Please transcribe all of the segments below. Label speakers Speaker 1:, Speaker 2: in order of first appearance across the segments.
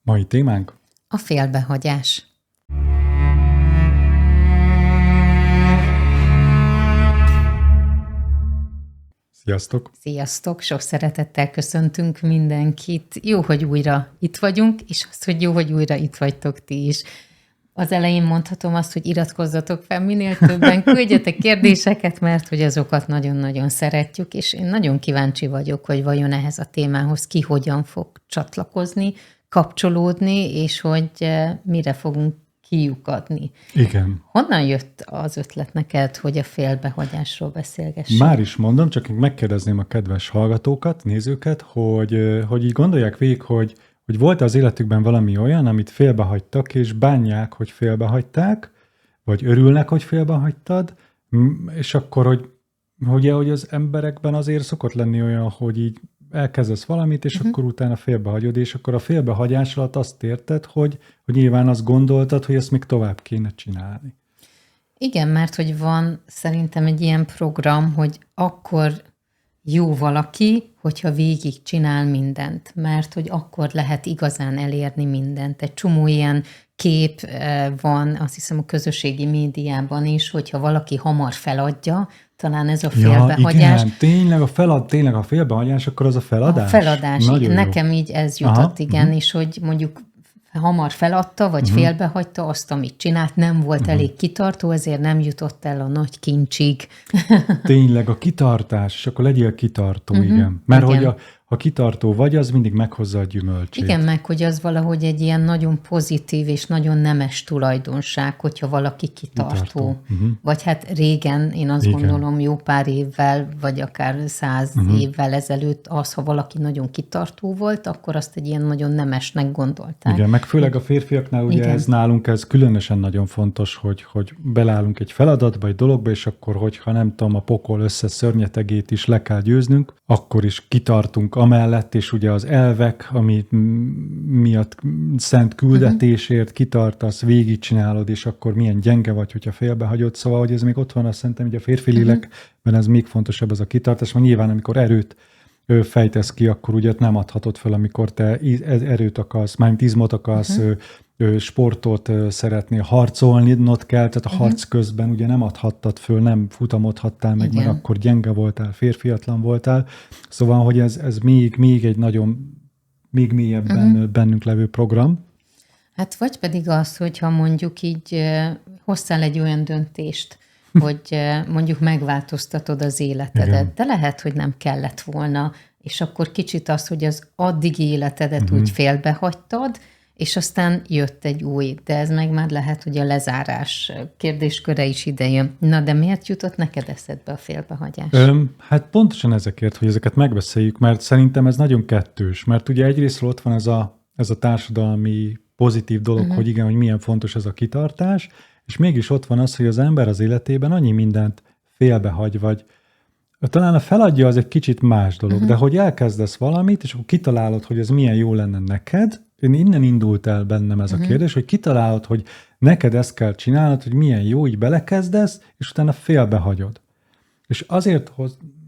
Speaker 1: Mai témánk?
Speaker 2: A félbehagyás.
Speaker 1: Sziasztok!
Speaker 2: Sziasztok! Sok szeretettel köszöntünk mindenkit. Jó, hogy újra itt vagyunk, és azt, hogy jó, hogy újra itt vagytok ti is. Az elején mondhatom azt, hogy iratkozzatok fel minél többen, küldjetek kérdéseket, mert hogy azokat nagyon-nagyon szeretjük, és én nagyon kíváncsi vagyok, hogy vajon ehhez a témához ki hogyan fog csatlakozni, kapcsolódni, és hogy mire fogunk kiukadni.
Speaker 1: Igen.
Speaker 2: Honnan jött az ötlet neked, hogy a félbehagyásról beszélgessünk?
Speaker 1: Már is mondom, csak megkérdezném a kedves hallgatókat, nézőket, hogy így gondolják végig, hogy volt az életükben valami olyan, amit félbehagytak, és bánják, hogy félbehagyták, vagy örülnek, hogy félbehagytad, és akkor, hogy az emberekben azért szokott lenni olyan, hogy így elkezdesz valamit, és akkor utána félbehagyod, és akkor a félbehagyás alatt azt érted, hogy nyilván azt gondoltad, hogy ezt még tovább kéne csinálni.
Speaker 2: Igen, mert hogy van szerintem egy ilyen program, hogy akkor jó valaki, hogyha végig csinál mindent, mert hogy akkor lehet igazán elérni mindent. Egy csomó ilyen kép van, azt hiszem a közösségi médiában is, hogyha valaki hamar feladja, talán ez a félbehagyás.
Speaker 1: Igen, tényleg a félbehagyás, akkor az a feladás.
Speaker 2: A feladás,
Speaker 1: nagyon
Speaker 2: nekem
Speaker 1: jó.
Speaker 2: így ez jutott, igen, és hogy mondjuk hamar feladta, vagy félbehagyta azt, amit csinált, nem volt elég kitartó, ezért nem jutott el a nagy kincsig.
Speaker 1: Tényleg a kitartás, és akkor legyél kitartó, igen. Mert igen. Hogy ha kitartó vagy, az mindig meghozza a gyümölcsét.
Speaker 2: Igen, meg hogy az valahogy egy ilyen nagyon pozitív és nagyon nemes tulajdonság, hogyha valaki kitartó. Vagy hát régen, én azt gondolom, jó pár évvel, vagy akár 100 évvel ezelőtt az, ha valaki nagyon kitartó volt, akkor azt egy ilyen nagyon nemesnek gondolták.
Speaker 1: Igen, meg főleg a férfiaknál ugye ez nálunk, ez különösen nagyon fontos, hogy belállunk egy feladatba, egy dologba, és akkor, hogyha nem tudom, a pokol összes szörnyetegét is le kell győznünk, akkor is kitartunk amellett, és ugye az elvek, ami miatt szent küldetésért kitartasz, végigcsinálod, és akkor milyen gyenge vagy, hogyha félbehagyod. Szóval, hogy ez még ott van, azt szerintem, hogy a férfi lélekben ez még fontosabb, ez a kitartás, mert nyilván, amikor erőt fejtesz ki, akkor ugye nem adhatod fel, amikor te erőt akarsz, mármint izmot akarsz, sportot szeretnél, harcolnod kell, tehát a harc közben ugye nem adhattad föl, nem futamodhattál meg, mert akkor gyenge voltál, férfiatlan voltál. Szóval, hogy ez még egy nagyon, még mélyebben bennünk levő program.
Speaker 2: Hát vagy pedig az, hogyha mondjuk így hozzál egy olyan döntést, hogy mondjuk megváltoztatod az életedet, de lehet, hogy nem kellett volna, és akkor kicsit az, hogy az addigi életedet úgy félbehagytad, és aztán jött egy új, de ez meg már lehet, hogy a lezárás kérdésköre is idejön. Na, de miért jutott neked eszedbe a félbehagyás?
Speaker 1: Hát pontosan ezekért, hogy ezeket megbeszéljük, mert szerintem ez nagyon kettős, mert ugye egyrészt ott van ez a társadalmi pozitív dolog, hogy igen, hogy milyen fontos ez a kitartás, és mégis ott van az, hogy az ember az életében annyi mindent félbehagy, vagy talán a feladja az egy kicsit más dolog, de hogy elkezdesz valamit, és akkor kitalálod, hogy ez milyen jó lenne neked, innen indult el bennem ez a kérdés, hogy kitalálod, hogy neked ezt kell csinálnod, hogy milyen jó, így belekezdesz, és utána félbehagyod. És azért,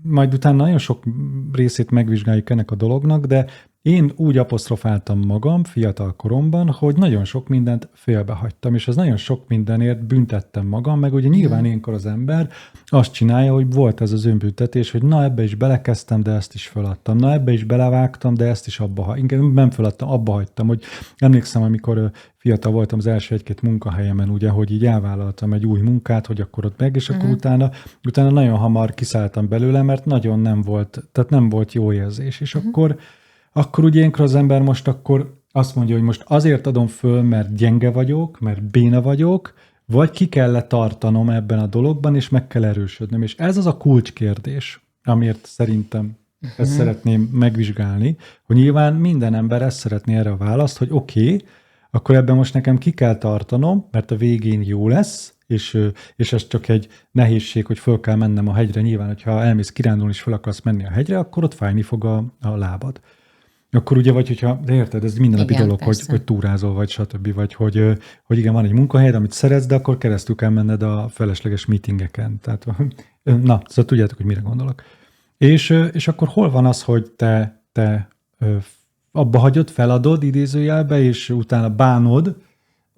Speaker 1: majd utána nagyon sok részét megvizsgáljuk ennek a dolognak, de én úgy apostrofáltam magam fiatal koromban, hogy nagyon sok mindent félbehagytam, és az nagyon sok mindenért büntettem magam, meg ugye nyilván ilyenkor az ember azt csinálja, hogy volt ez az önbüntetés, hogy na ebbe is belekezdtem, de ezt is feladtam, na ebbe is belevágtam, de ezt is inkább nem feladtam, abba hagytam, hogy emlékszem, amikor fiatal voltam az első egy-két munkahelyemen, ugye, hogy így elvállaltam egy új munkát, hogy akkor ott meg, és akkor utána nagyon hamar kiszálltam belőle, mert nagyon nem volt jó érzés, és akkor ugye ilyenkor az ember most akkor azt mondja, hogy most azért adom föl, mert gyenge vagyok, mert béna vagyok, vagy ki kell tartanom ebben a dologban, és meg kell erősödnöm. És ez az a kulcskérdés, amiért szerintem ezt szeretném megvizsgálni, hogy nyilván minden ember ezt szeretné erre a választ, hogy oké, akkor ebben most nekem ki kell tartanom, mert a végén jó lesz, és ez csak egy nehézség, hogy föl kell mennem a hegyre. Nyilván, hogyha elmész kirándulni, és föl akarsz menni a hegyre, akkor ott fájni fog a lábad. Akkor ugye, vagy hogyha, de érted, ez mindennapi dolog, hogy túrázol, vagy stb. Vagy hogy igen, van egy munkahelyed, amit szeretsz, de akkor keresztül kell menned a felesleges meetingeken. Tehát, na, szóval tudjátok, hogy mire gondolok. És akkor hol van az, hogy te abba hagyod, feladod idézőjelbe, és utána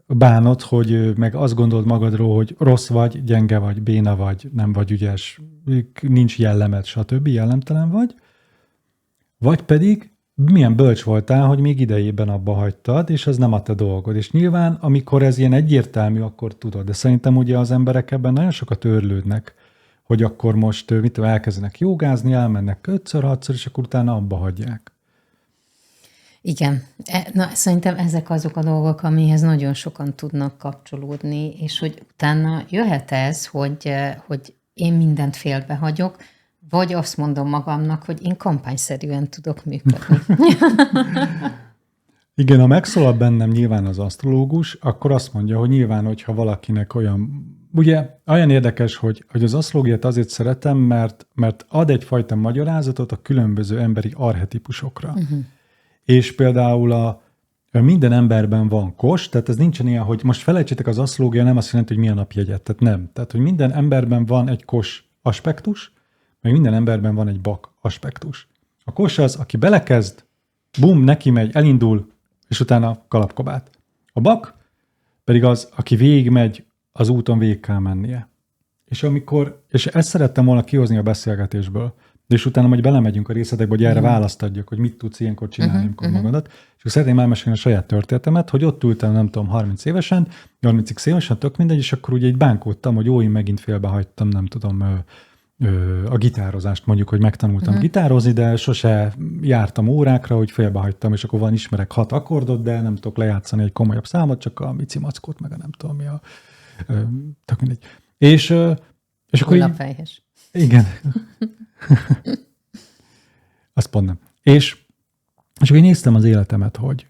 Speaker 1: bánod, hogy meg azt gondolod magadról, hogy rossz vagy, gyenge vagy, béna vagy, nem vagy ügyes, nincs jellemed, stb. Jellemtelen vagy pedig milyen bölcs voltál, hogy még idejében abba hagytad, és ez nem a te dolgod. És nyilván, amikor ez ilyen egyértelmű, akkor tudod. De szerintem ugye az emberek ebben nagyon sokat őrlődnek, hogy akkor most elkezdenek jogázni, elmennek 5-6-szor, és akkor utána abba hagyják.
Speaker 2: Igen. Na, szerintem ezek azok a dolgok, amihez nagyon sokan tudnak kapcsolódni, és hogy utána jöhet ez, hogy én mindent félbehagyok, vagy azt mondom magamnak, hogy én kampányszerűen tudok működni.
Speaker 1: Igen, ha megszólal bennem nyilván az asztrológus, akkor azt mondja, hogy nyilván, hogyha valakinek olyan... Ugye olyan érdekes, hogy az asztrológiát azért szeretem, mert ad egyfajta magyarázatot a különböző emberi archetípusokra. Uh-huh. És például minden emberben van kos, tehát ez nincsen ilyen, hogy most felejtsétek, az asztrológia nem azt jelenti, hogy mi a napjegyet, tehát nem. Tehát, hogy minden emberben van egy kos aspektus, meg minden emberben van egy bak aspektus. A kos az, aki belekezd, bum, neki megy, elindul, és utána kalapkabát. A bak pedig az, aki végigmegy, az úton végig kell mennie. És ezt szerettem volna kihozni a beszélgetésből, és utána majd belemegyünk a részletekbe, hogy erre választ adjak, hogy mit tudsz ilyenkor csinálni, amikor magadat. És akkor szeretném elmesélni a saját történetemet, hogy ott ültem, nem tudom, 30 évesen, tök mindegy, és akkor ugye így bánkódtam, hogy én megint félbehagytam, nem tudom, a gitározást, mondjuk, hogy megtanultam gitározni, de sose jártam órákra, hogy félbehagytam, és akkor ismerek 6 akkordot, de nem tudok lejátszani egy komolyabb számot, csak a Mici Mackót, meg a nem tudom mi tök mindegy. És akkor
Speaker 2: Hullafejhes.
Speaker 1: Igen. Azt pont nem. És akkor én néztem az életemet, hogy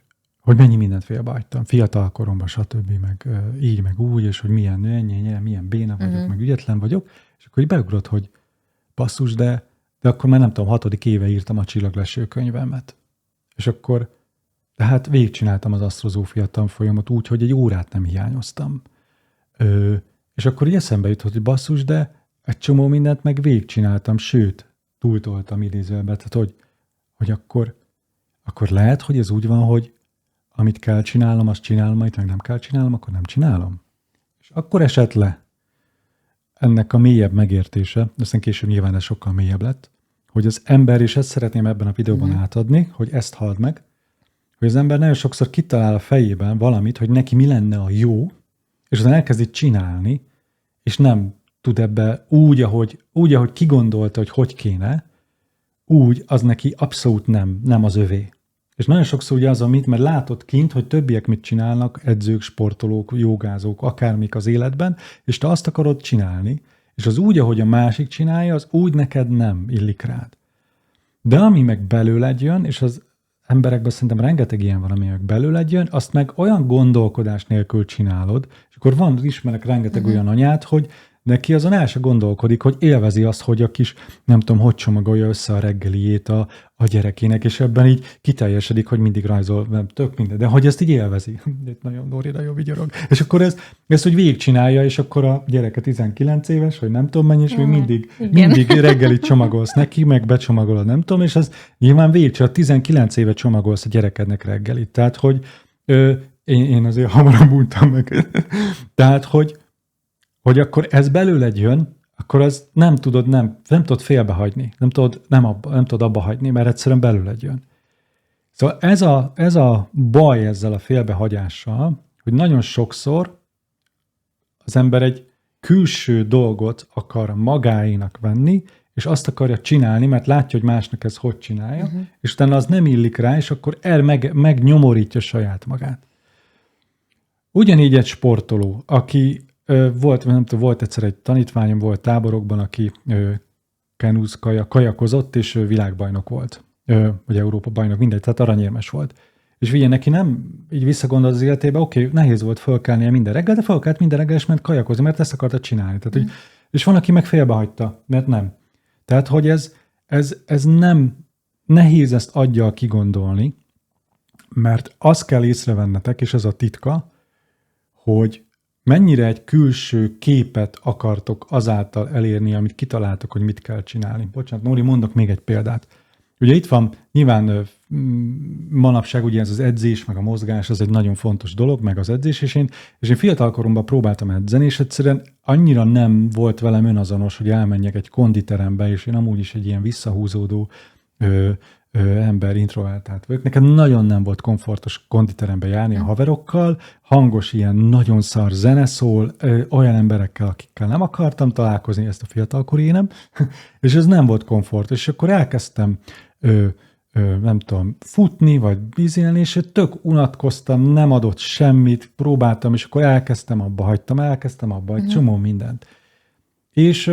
Speaker 1: mennyi mindent félbehagytam, fiatal koromban, stb., meg így, meg úgy, és hogy milyen béna vagyok, meg ügyetlen vagyok, és akkor így beugrott, hogy basszus, de akkor már nem tudom, 6. éve írtam a Csillagleső könyvemet. És akkor, tehát végigcsináltam az asztrozófia tanfolyamot úgy, hogy egy órát nem hiányoztam. És akkor így eszembe jutott, hogy basszus, de egy csomó mindent meg végigcsináltam, sőt, túltoltam idézőbe, tehát hogy akkor lehet, hogy ez úgy van, hogy amit kell csinálnom, azt csinálom, amit meg nem kell csinálnom, akkor nem csinálom. És akkor esett le ennek a mélyebb megértése, aztán később nyilván ez sokkal mélyebb lett, hogy az ember, és ezt szeretném ebben a videóban átadni, hogy ezt halld meg, hogy az ember nagyon sokszor kitalál a fejében valamit, hogy neki mi lenne a jó, és aztán elkezdi csinálni, és nem tud ebbe úgy, ahogy kigondolta, hogy kéne, úgy az neki abszolút nem az övé. És nagyon sokszor ugye az, mert látod kint, hogy többiek mit csinálnak, edzők, sportolók, jogázók, akármik az életben, és te azt akarod csinálni, és az úgy, ahogy a másik csinálja, az úgy neked nem illik rád. De ami meg belőled jön, és az emberekben szerintem rengeteg ilyen van, ami meg belőled jön, azt meg olyan gondolkodás nélkül csinálod, és akkor ismerek rengeteg olyan anyát, hogy neki azon el se gondolkodik, hogy élvezi azt, hogy a kis, nem tudom, hogy csomagolja össze a reggeliét a gyerekének, és ebben így kiteljesedik, hogy mindig rajzol, nem tök minden, de hogy ezt így élvezi. Itt nagyon Dóri, nagyon vigyorog. És akkor ezt úgy végigcsinálja, és akkor a gyereke 19 éves, hogy nem tudom mennyi, és még mindig reggelit csomagolsz neki, meg becsomagolod, nem tudom, és az nyilván végigcsinál, 19 éve csomagolsz a gyerekednek reggelit. Tehát, hogy én azért hamarabb untam meg. Tehát, hogy akkor ez belőled jön, akkor az nem tudod félbehagyni, nem tudod abba hagyni, mert egyszerűen belőled jön. Szóval ez a baj ezzel a félbehagyással, hogy nagyon sokszor az ember egy külső dolgot akar magáénak venni, és azt akarja csinálni, mert látja, hogy másnak ez hogy csinálja, és utána az nem illik rá, és akkor megnyomorítja saját magát. Ugyanígy egy sportoló, aki volt egyszer egy tanítványom, volt táborokban, aki kajakozott, és világbajnok volt, vagy Európa bajnok, mindegy, tehát aranyérmes volt. És ugye neki nem így visszagondol az életébe, oké, nehéz volt fölkelnie minden reggel, de fölkelt minden reggel, és ment kajakozni, mert ezt akarta csinálni. Tehát, és van, aki meg félbehagyta, mert nem. Tehát, hogy ez nem nehéz ezt aggyal kigondolni, mert azt kell észrevennetek, és ez a titka, hogy mennyire egy külső képet akartok azáltal elérni, amit kitaláltok, hogy mit kell csinálni. Bocsánat, Nóri, mondok még egy példát. Ugye itt van, nyilván manapság ugye ez az edzés, meg a mozgás, az egy nagyon fontos dolog, meg az edzés, és én fiatal koromban próbáltam edzeni, és egyszerűen annyira nem volt velem önazonos, hogy elmenjek egy konditerembe, és én amúgy is egy ilyen visszahúzódó ember, introvertált vagyok. Nekem nagyon nem volt komfortos konditerembe járni a haverokkal, hangos ilyen nagyon szar zene szól, olyan emberekkel, akikkel nem akartam találkozni, ezt a fiatalkori énem, és ez nem volt komfortos, és akkor elkezdtem nem tudom, futni, vagy vízélni, és tök unatkoztam, nem adott semmit, próbáltam, és akkor elkezdtem abba, egy csomó mindent. És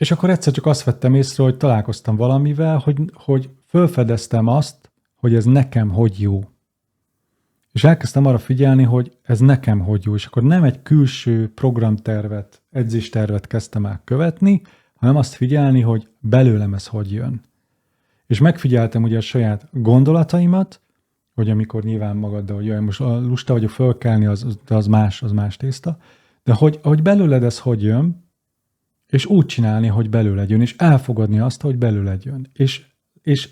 Speaker 1: akkor egyszer csak azt vettem észre, hogy találkoztam valamivel, hogy felfedeztem azt, hogy ez nekem hogy jó. És elkezdtem arra figyelni, hogy ez nekem hogy jó, és akkor nem egy külső programtervet, edzéstervet kezdtem el követni, hanem azt figyelni, hogy belőlem ez hogy jön. És megfigyeltem ugye a saját gondolataimat, hogy amikor nyilván magaddal, hogy jaj, most lusta vagyok fölkelni, az más tészta, de hogy belőled ez hogy jön, és úgy csinálni, hogy belőled jön, és elfogadni azt, hogy belőled jön. És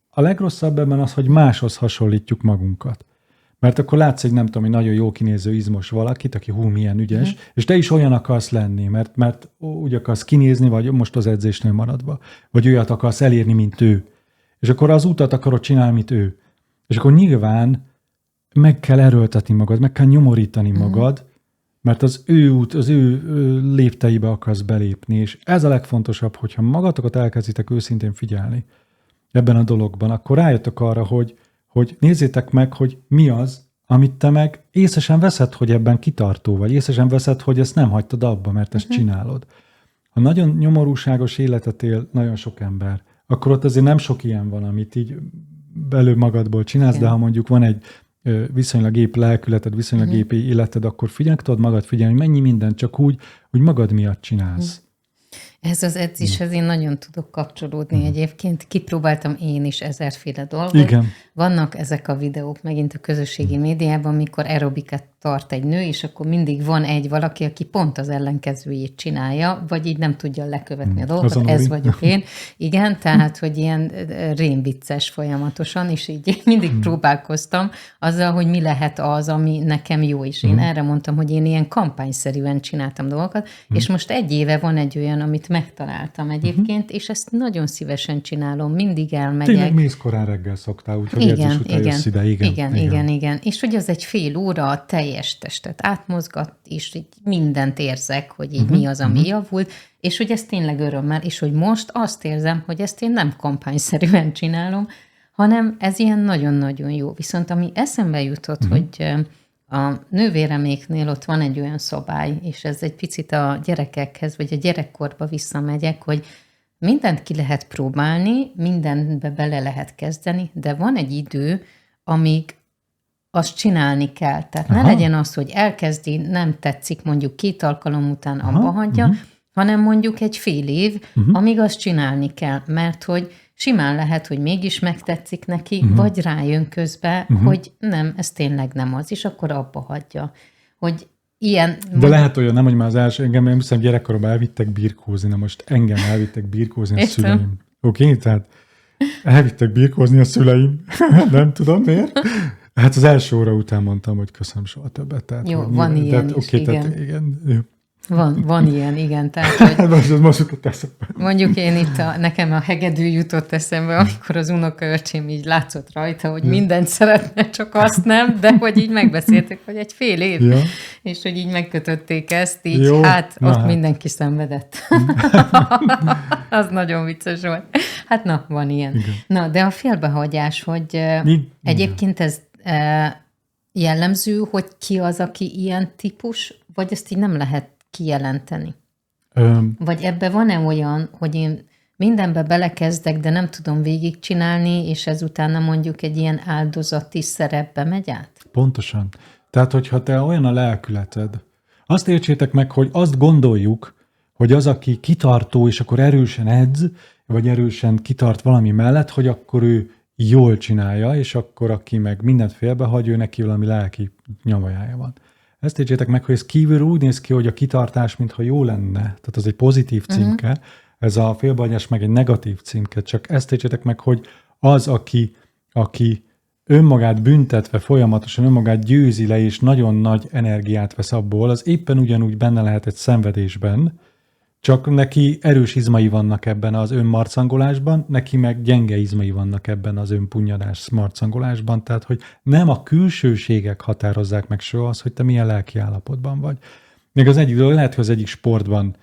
Speaker 1: a legrosszabb ebben az, hogy máshoz hasonlítjuk magunkat. Mert akkor látsz egy, nem tudom, egy nagyon jó kinéző izmos valakit, aki milyen ügyes, és te is olyan akarsz lenni, mert úgy akarsz kinézni, vagy most az edzésnél maradva, vagy olyat akarsz elérni, mint ő. És akkor az utat akarod csinálni, mint ő. És akkor nyilván meg kell erőltetni magad, meg kell nyomorítani magad, mert az ő út, az ő lépteibe akarsz belépni, és ez a legfontosabb, hogyha magatokat elkezditek őszintén figyelni ebben a dologban, akkor rájöttök arra, hogy nézzétek meg, hogy mi az, amit te meg észesen veszed, hogy ebben kitartó vagy, észesen veszed, hogy ezt nem hagytad abba, mert ezt csinálod. Ha nagyon nyomorúságos életet él nagyon sok ember, akkor ott azért nem sok ilyen van, amit így belül magadból csinálsz, de ha mondjuk van egy viszonylag épp lelkületed, viszonylag épp életed, akkor tudod magad figyelni, mennyi mindent csak úgy, hogy magad miatt csinálsz.
Speaker 2: Ez az edzéshez én nagyon tudok kapcsolódni egyébként. Kipróbáltam én is ezerféle dolgot.
Speaker 1: Igen.
Speaker 2: Vannak ezek a videók megint a közösségi médiában, amikor aerobikát tart egy nő, és akkor mindig van egy valaki, aki pont az ellenkezőjét csinálja, vagy így nem tudja lekövetni a dolgokat. Ez vagyok én. Igen, tehát, hogy ilyen rémvicces folyamatosan, és így mindig próbálkoztam azzal, hogy mi lehet az, ami nekem jó is. Én erre mondtam, hogy én ilyen kampányszerűen csináltam dolgokat, és most egy éve van egy olyan, amit megtaláltam egyébként, és ezt nagyon szívesen csinálom, mindig elmegyek.
Speaker 1: Tényleg mész korán reggel szoktál, úgyhogy edzés után jössz ide.
Speaker 2: Igen. És hogy az egy fél óra a teljes testet átmozgat, és így mindent érzek, hogy így mi az, ami javult, és hogy ez tényleg örömmel, és hogy most azt érzem, hogy ezt én nem kampányszerűen csinálom, hanem ez ilyen nagyon-nagyon jó. Viszont ami eszembe jutott, hogy a nővéreméknél ott van egy olyan szabály, és ez egy picit a gyerekekhez, vagy a gyerekkorba visszamegyek, hogy mindent ki lehet próbálni, mindenbe bele lehet kezdeni, de van egy idő, amíg azt csinálni kell. Tehát ne legyen az, hogy elkezdi, nem tetszik, mondjuk 2 alkalom után abba hagyja, hanem mondjuk egy fél év, amíg azt csinálni kell. Mert hogy simán lehet, hogy mégis megtetszik neki, vagy rájön közben, hogy nem, ez tényleg nem az, és akkor abba hagyja. Hogy ilyen...
Speaker 1: De lehet olyan, nem, hogy már az első, engem hiszem gyerekkoromban elvittek birkózni, na most engem elvittek birkózni a szüleim. Oké? Tehát elvittek birkózni a szüleim, nem tudom miért. Hát az első óra után mondtam, hogy köszönöm soha többet. Tehát,
Speaker 2: jó, van ilyen is, igen.
Speaker 1: Tehát, igen.
Speaker 2: Van ilyen, igen. Tehát, hogy
Speaker 1: most jutott eszembe.
Speaker 2: Mondjuk én itt, nekem a hegedű jutott eszembe, amikor az unokaöcsém így látszott rajta, hogy mindent szeretne, csak azt nem, de hogy így megbeszéltük, hogy egy fél év, és hogy így megkötötték ezt, így jó, ott mindenki szenvedett. Az nagyon vicces volt. Hát na, van ilyen. Igen. Na, de a félbehagyás, hogy egyébként ez jellemző, hogy ki az, aki ilyen típus, vagy ezt így nem lehet kijelenteni? Vagy ebbe van-e olyan, hogy én mindenbe belekezdek, de nem tudom végigcsinálni, és ezután mondjuk egy ilyen áldozati szerepbe megy át?
Speaker 1: Pontosan. Tehát, hogyha te olyan a lelkületed, azt értsétek meg, hogy azt gondoljuk, hogy az, aki kitartó, és akkor erősen edz, vagy erősen kitart valami mellett, hogy akkor ő jól csinálja, és akkor aki meg mindent félbehagy, ő neki valami lelki nyavajája van. Ezt értsétek meg, hogy ez kívülről úgy néz ki, hogy a kitartás, mintha jó lenne, tehát az egy pozitív címke, ez a félbehagyás meg egy negatív címke, csak ezt értsétek meg, hogy az, aki önmagát büntetve folyamatosan önmagát győzi le, és nagyon nagy energiát vesz abból, az éppen ugyanúgy benne lehet egy szenvedésben, csak neki erős izmai vannak ebben az önmarcangolásban, neki meg gyenge izmai vannak ebben az önpunnyadás marcangolásban, tehát hogy nem a külsőségek határozzák meg soha az, hogy te milyen lelki állapotban vagy. Még az egyik dolog, lehet, hogy az egyik sportban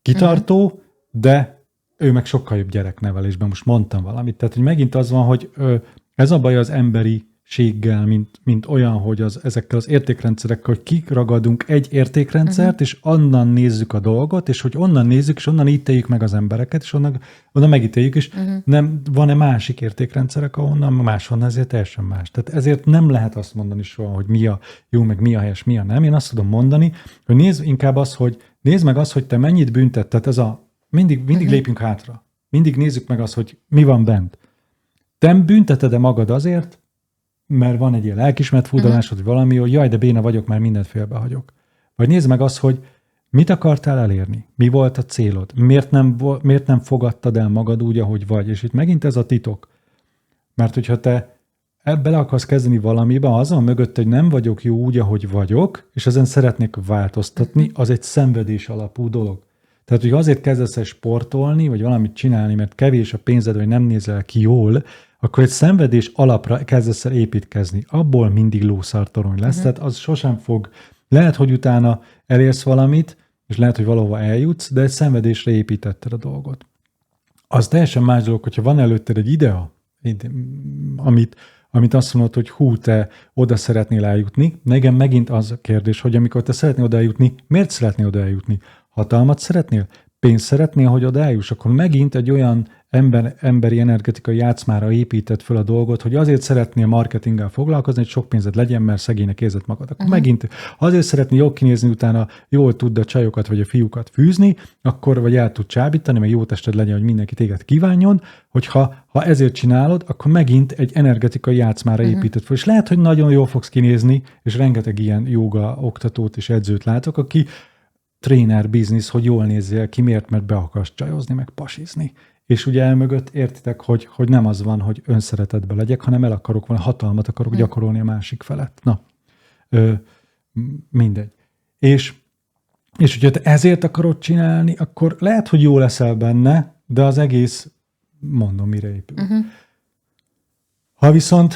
Speaker 1: kitartó, de ő meg sokkal jobb gyereknevelésben, most mondtam valamit. Tehát, hogy megint az van, hogy ez a baj az emberiséggel, mint olyan, hogy ezekkel az értékrendszerekkel, hogy kiragadunk egy értékrendszert, és onnan nézzük a dolgot, és hogy onnan nézzük, és onnan ítéljük meg az embereket, és onnan megítéljük, és nem van-e másik értékrendszerek, ahonnan máshonnan, ezért teljesen más. Tehát ezért nem lehet azt mondani soha, hogy mi a jó, meg mi a helyes, mi a nem. Én azt tudom mondani, hogy nézd inkább azt, nézd meg azt, hogy te mennyit büntetted, ez a mindig lépjünk hátra. Mindig nézzük meg azt, hogy mi van bent. Te bünteted-e magad azért, mert van egy ilyen lelkismert furdalásod, vagy valami, hogy jaj, de béna vagyok, már mindent félbehagyok. Vagy nézd meg azt, hogy mit akartál elérni? Mi volt a célod? Miért nem fogadtad el magad úgy, ahogy vagy? És itt megint ez a titok. Mert hogyha te bele akarsz kezdeni valamibe, az van mögött, hogy nem vagyok jó úgy, ahogy vagyok, és ezen szeretnék változtatni, az egy szenvedés alapú dolog. Tehát, hogy azért kezdesz el sportolni, vagy valamit csinálni, mert kevés a pénzed, vagy nem nézel ki jól, akkor egy szenvedés alapra kezdesz el építkezni. Abból mindig lószartorony lesz, tehát az sosem fog. Lehet, hogy utána elérsz valamit, és lehet, hogy valahova eljutsz, de egy szenvedésre építetted a dolgot. Az teljesen más dolog, hogyha van előtted egy idea, amit azt mondod, hogy hú, te oda szeretnél eljutni. Igen, megint az a kérdés, hogy amikor te szeretnél oda eljutni, miért szeretnél oda eljutni? Hatalmat szeretnél? Pénzt szeretnél, hogy oda eljuss? Akkor megint egy olyan emberi energetikai játszmára épített föl a dolgot, hogy azért szeretnél marketinggel foglalkozni, hogy sok pénzed legyen, mert szegénynek érzed magad. Akkor megint azért szeretnél jól kinézni, utána jól tud a csajokat vagy a fiúkat fűzni, akkor vagy el tud csábítani, meg jó tested legyen, hogy mindenki téged kívánjon, hogyha ezért csinálod, akkor megint egy energetikai játszmára épített föl. És lehet, hogy nagyon jól fogsz kinézni, és rengeteg ilyen jóga oktatót és edzőt látok, aki tréner biznisz, hogy jól nézzél ki, miért? Mert be akarsz csajozni, meg pasizni. És ugye elmögött értitek, hogy nem az van, hogy önszeretetben legyek, hanem el akarok volna, hatalmat akarok gyakorolni a másik felett. Na, mindegy. És hogyha te ezért akarod csinálni, akkor lehet, hogy jó leszel benne, de az egész, mondom, mire épül. Ha viszont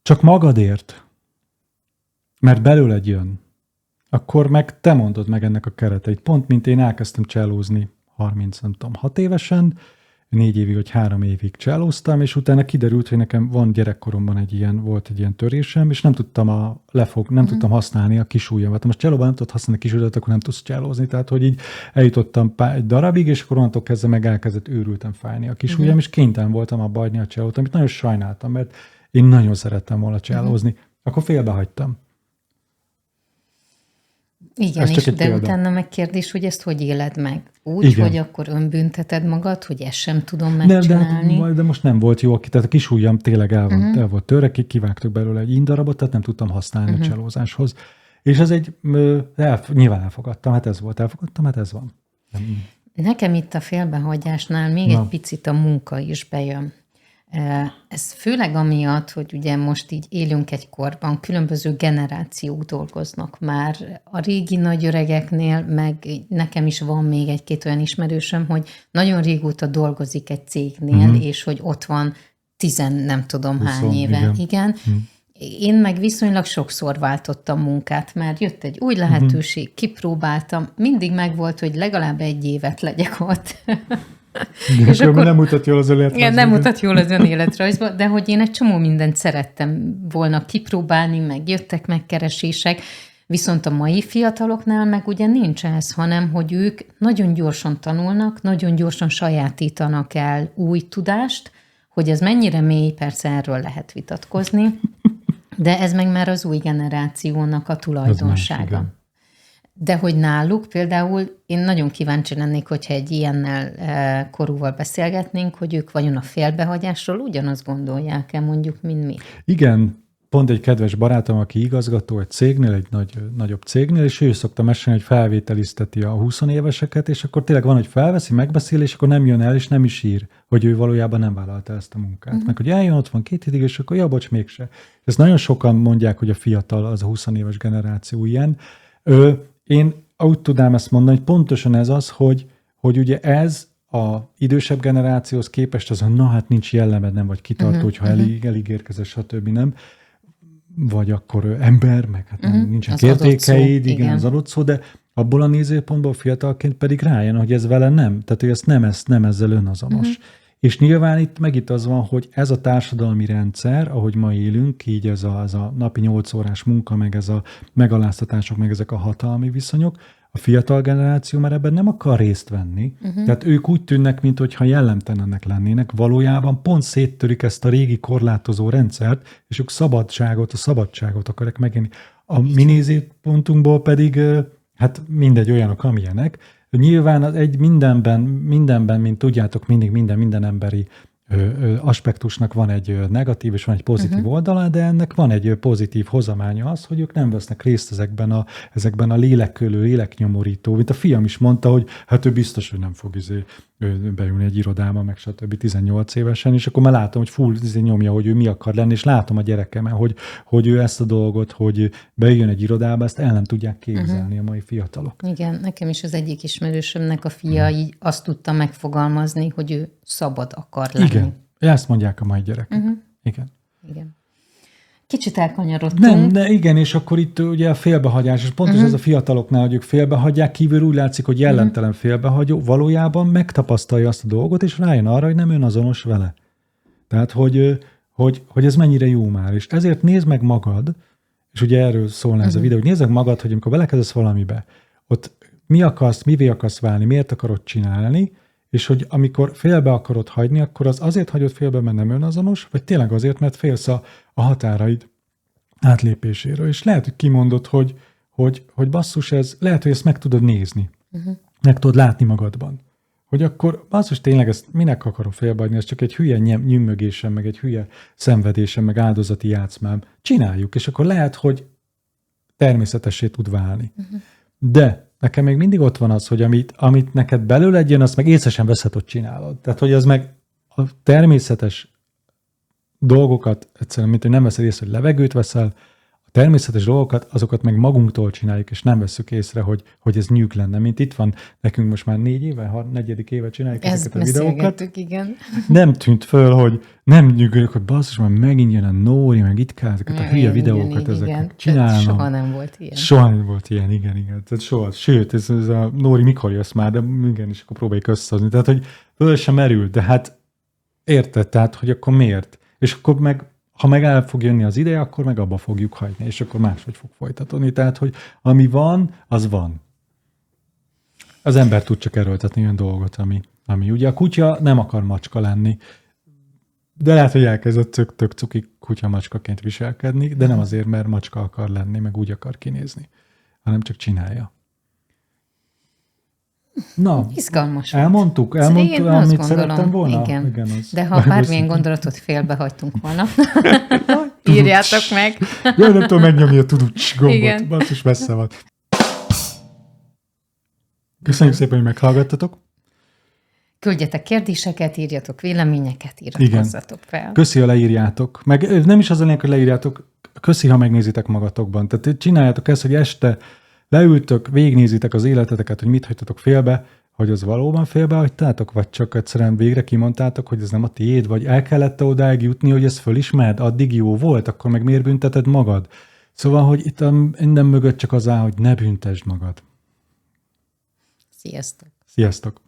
Speaker 1: csak magadért, mert belőled jön, akkor meg te mondod meg ennek a kereteit. Pont, mint én elkezdtem csellózni 6 évesen, 4 évig vagy 3 évig csellóztam, és utána kiderült, hogy nekem gyerekkoromban volt egy ilyen törésem, és nem tudtam tudtam használni a kisujjamat. Most csellóban nem tudod használni a kisujjamat, akkor nem tudsz csellózni. Tehát, hogy így eljutottam egy darabig, és akkor onnantól kezdve meg elkezdett őrülten fájni a kisujjam, és kénytelen voltam abba hagyni a csellót, amit nagyon sajnáltam, mert én nagyon szerettem volna csellózni. Akkor félbehagytam.
Speaker 2: Igen, és de utána megkérdés, hogy ezt hogy éled meg? Úgy, hogy akkor önbünteted magad, hogy ezt sem tudom megcsinálni.
Speaker 1: De most nem volt jó, tehát a kisujjam tényleg el volt törve, kivágtak belőle egy indarabot, tehát nem tudtam használni a csellózáshoz. És ez nyilván elfogadtam, hát ez van.
Speaker 2: Nekem itt a félbehagyásnál még egy picit a munka is bejön. Ez főleg amiatt, hogy ugye most így élünk egy korban, különböző generációk dolgoznak már. A régi nagyöregeknél, meg nekem is van még egy-két olyan ismerősöm, hogy nagyon régóta dolgozik egy cégnél, és hogy ott van nem tudom hány éve. Igen. Én meg viszonylag sokszor váltottam munkát, mert jött egy új lehetőség, kipróbáltam, mindig megvolt, hogy legalább 1 évet legyek ott.
Speaker 1: És akkor nem mutat jól az önéletrajzban.
Speaker 2: Igen, nem mutat jól az önéletrajzban, de hogy én egy csomó mindent szerettem volna kipróbálni, meg jöttek megkeresések, viszont a mai fiataloknál meg ugye nincs ez, hanem hogy ők nagyon gyorsan tanulnak, nagyon gyorsan sajátítanak el új tudást, hogy ez mennyire mély, persze erről lehet vitatkozni, de ez meg már az új generációnak a tulajdonsága. De hogy náluk például én nagyon kíváncsi lennék, hogyha egy ilyennel korúval beszélgetnénk, hogy ők vajon a félbehagyásról ugyanazt gondolják-e mondjuk, mint mi?
Speaker 1: Igen, pont egy kedves barátom, aki igazgató egy cégnél, egy nagyobb cégnél, és ő szokta mesélni, hogy felvételizteti a 20 éveseket, és akkor tényleg van, hogy felveszi, megbeszél, és akkor nem jön el, és nem is ír, hogy ő valójában nem vállalta ezt a munkát. Meg hogy eljön, ott van 2 hétig, és akkor ja, bocs, mégse. Ezt nagyon sokan mondják, hogy a fiatal, az a 20 éves generáció ilyen. Én úgy tudnám ezt mondani, hogy pontosan ez az, hogy ugye ez a idősebb generációhoz képest az, hogy na hát nincs jellemed, nem vagy kitartó, hogyha elég érkezel, stb. Nem. Vagy akkor ember, meg hát nincsenek értékeid, igen, az adott szó, de abból a nézőpontból fiatalként pedig rájön, hogy ez vele nem. Tehát, hogy ezt nem ezzel önazonos. És nyilván itt az van, hogy ez a társadalmi rendszer, ahogy ma élünk, így ez a napi 8 órás munka, meg ez a megaláztatások, meg ezek a hatalmi viszonyok, a fiatal generáció már ebben nem akar részt venni. Tehát ők úgy tűnnek, mintha jellemtelenek lennének. Valójában pont széttörik ezt a régi korlátozó rendszert, és ők szabadságot akarják megélni. A mi nézőpontunkból pedig hát mindegy olyanok, amilyenek. Nyilván az egy mindenben, mint tudjátok, mindig minden emberi aspektusnak van egy negatív és van egy pozitív oldala, de ennek van egy pozitív hozamánya az, hogy ők nem vesznek részt ezekben a lélekkölő, léleknyomorító, mint a fiam is mondta, hogy hát ő biztos, hogy nem fog beülni egy irodába, meg stb. 18 évesen, és akkor már látom, hogy full nyomja, hogy ő mi akar lenni, és látom a gyerekemen, hogy ő ezt a dolgot, hogy bejön egy irodába, ezt el nem tudják képzelni a mai fiatalok.
Speaker 2: Igen, nekem is az egyik ismerősömnek a fia így azt tudta megfogalmazni, hogy ő szabad akar lenni.
Speaker 1: Igen, ezt mondják a mai gyerekek. Igen.
Speaker 2: Kicsit elkanyarodtunk.
Speaker 1: Nem, de igen, és akkor itt ugye a félbehagyás, és pontos ez a fiataloknál, hogy ők félbehagyják, kívül úgy látszik, hogy jellentelen félbehagyó, valójában megtapasztalja azt a dolgot, és rájön arra, hogy nem önazonos vele. Tehát, hogy ez mennyire jó már. És ezért nézd meg magad, és ugye erről szólna ez a videó, hogy nézd meg magad, hogy amikor belekezdesz valamibe, ott mivé akarsz válni, miért akarod csinálni, és hogy amikor félbe akarod hagyni, akkor az azért hagyod félbe, mert nem önazonos, vagy tényleg azért, mert félsz a határaid átlépéséről. És lehet, hogy kimondod, hogy basszus, ez lehet, hogy ezt meg tudod nézni. Meg tudod látni magadban. Hogy akkor basszus, tényleg ezt minek akarom félbehagyni, ez csak egy hülye nyümmögésem, meg egy hülye szenvedésem, meg áldozati játszmám. Csináljuk, és akkor lehet, hogy természetessé tud válni. De nekem még mindig ott van az, hogy amit neked belőle jön, azt meg észre sem veszed, hogy csinálod. Tehát, hogy az meg a természetes dolgokat, egyszerűen, mint hogy nem veszed észre, hogy levegőt veszel, a természetes dolgokat, azokat meg magunktól csináljuk, és nem vesszük észre, hogy ez nyűg lenne. Mint itt van nekünk most már 4 éve csináljuk ezeket a videókat.
Speaker 2: Igen.
Speaker 1: Nem tűnt föl, hogy nem nyűgölök, hogy basszus, már megint jön a Nóri, meg itt kell ezeket a hülye videókat, ezeket csinálnom.
Speaker 2: Soha nem volt ilyen.
Speaker 1: Soha nem volt ilyen, igen. Tehát soha. Sőt, ez a Nóri mikor jössz már, de igen, és akkor próbáljuk összehozni. Tehát, hogy föl sem merül, de hát érted, tehát, hogy akkor miért? És akkor meg, ha meg el fog jönni az ideje, akkor meg abba fogjuk hagyni, és akkor máshogy fog folytatni. Tehát, hogy ami van, az van. Az ember tud csak erőltetni olyan dolgot, ami ugye a kutya nem akar macska lenni, de lehet, hogy elkezdett tök cuki kutya macskaként viselkedni, de nem azért, mert macska akar lenni, meg úgy akar kinézni, hanem csak csinálja. Na,
Speaker 2: izgalmas.
Speaker 1: Elmondtuk, amit szerettem volna?
Speaker 2: Igen de ha bármilyen gondolatot félbehagytunk volna, írjátok meg.
Speaker 1: Jaj, nem tudom megnyomni a tuducs gombot. Basszus, messze van. Köszönjük szépen, hogy meghallgattatok.
Speaker 2: Küldjetek kérdéseket, írjatok véleményeket, iratkozzatok fel.
Speaker 1: Köszi, ha leírjátok. Meg nem is az a lényeg, hogy leírjátok, köszi, ha megnézitek magatokban. Tehát csináljátok ezt, hogy este leültök, végignézitek az életeteket, hogy mit hagytatok félbe, hogy az valóban félbehagytátok, vagy csak egyszerűen végre kimondtátok, hogy ez nem a tiéd, vagy el kellett odáig jutni, hogy ezt fölismerd, addig jó volt, akkor meg miért bünteted magad? Szóval, hogy itt minden mögött csak az áll, hogy ne büntesd magad.
Speaker 2: Sziasztok!
Speaker 1: Sziasztok!